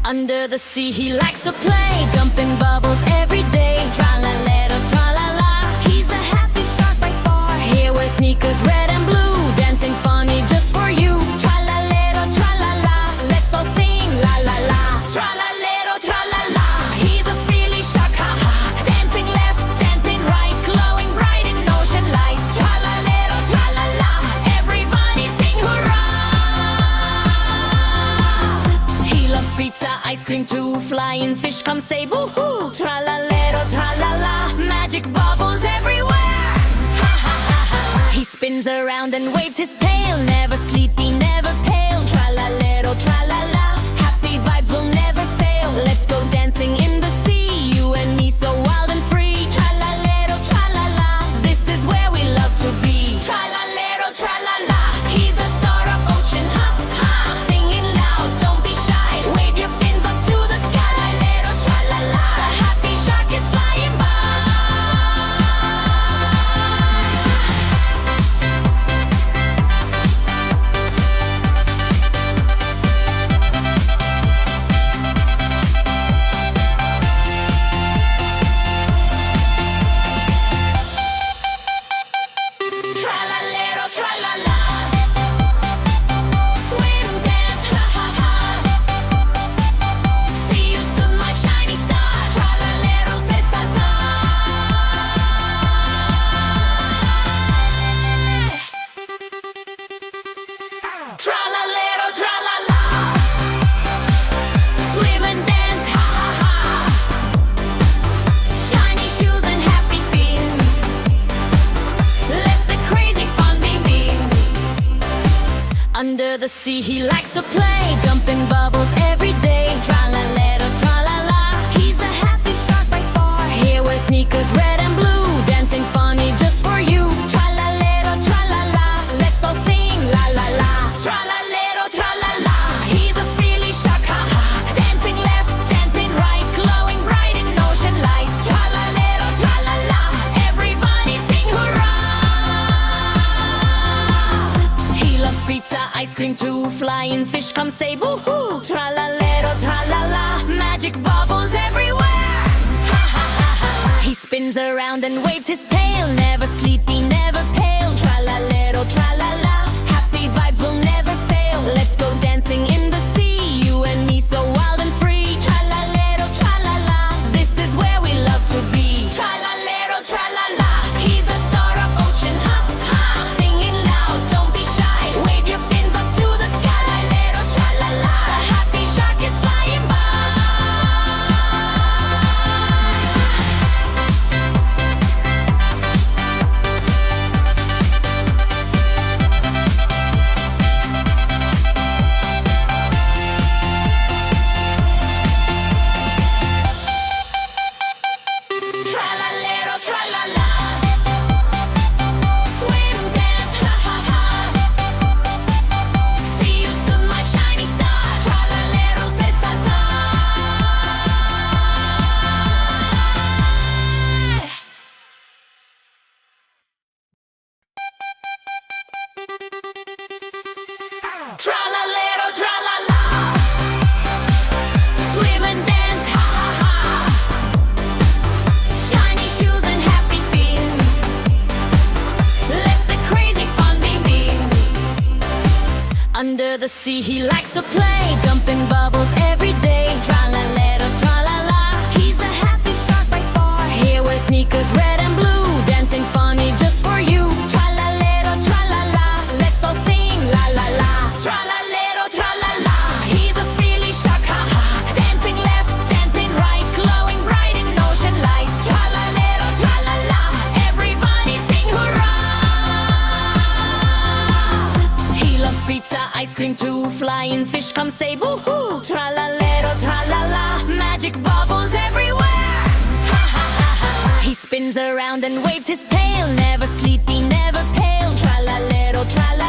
Under the sea he likes to play, jumping bubbles every day. Tralalero tralala, he's the happy shark by far. Here wear sneakers red and blue, dancing funny just for you. Tralalero tralala, let's all sing la la la. Tralalero tralala, he's a silly shark, ha ha. Dancing left, dancing right, glowing bright in ocean light. Tralalero tralala, everybody sing hurrah. He loves pizza, ice cream too, flying fish come say boo-hoo. Tralalero tralala, magic bubbles everywhere. Ha ha ha ha. He spins around and waves his tail, never sleepy, never pale. Tralalero tralala, happy vibes will never fail. Let's go dancing in the sea, you and me so wild and free. Tralalero tralala, this is where we love to be. Tralalero tralala, he's the star of ocean, ha ha. Singing loud, don't be shy, wave your fins up to the sky. Tralalero tralala, the happy shark is flying by. Tralalero tralala, swim, dance, ha ha ha. See you soon, my shiny star. Tralalero says ta-ta. Tralalero tralala, swim and dance, ha ha ha. Shiny shoes and happy feet, let the crazy fun begin. Under the sea he likes to play, jumping bubbles every day. Tralalero tralala, he's the happy shark by far. Here wear sneakers red and blue, dancing funny just for you. Tralalero tralala, let's all sing la la la. Tralalero tralala, he's a silly shark, ha ha. Dancing left, dancing right, glowing bright in ocean light. Tralalero tralala, everybody sing hurrah. He loves pizza, ice cream too, flying fish come say boo-hoo. Tralalero tralala, magic bubbles everywhere. Ha ha ha ha. He spins around and waves his tail, never sleepy, never pale. Tralalero tralala, happy vibes will never fail. Let's go dancing in the sea, you and me so wild and free. Tralalero tralala, this is where we love to be. Tralalero tralala, he's the star of ocean, ha ha. Singing loud, don't be shy, wave your fins up to the sky. Tralalero tralala, the happy shark is flying by. Tralalero tralala, swim, dance, ha ha ha. See you soon, my shiny star. Tralalero says ta-ta. Tralalero tralala, swim and dance, ha ha ha. Shiny shoes and happy feet, let the crazy fun begin. Under the sea he likes to play, jumping bubbles every day. Tralalero tralala, he's the happy shark by far. Here wear sneakers red and blue, dancing funny just for you. Tralalero tralala, let's all sing la la la. Tralalero tralala, he's a silly shark, ha ha. Dancing left, dancing right, glowing bright in ocean light. Tralalero tralala, everybody sing hurrah. He loves pizza, ice cream too, flying fish come say boo-hoo. Tralalero tralala, magic bubbles everywhere. Ha ha ha ha. He spins around and waves his tail, never sleepy, never pale. Tralalero tralala.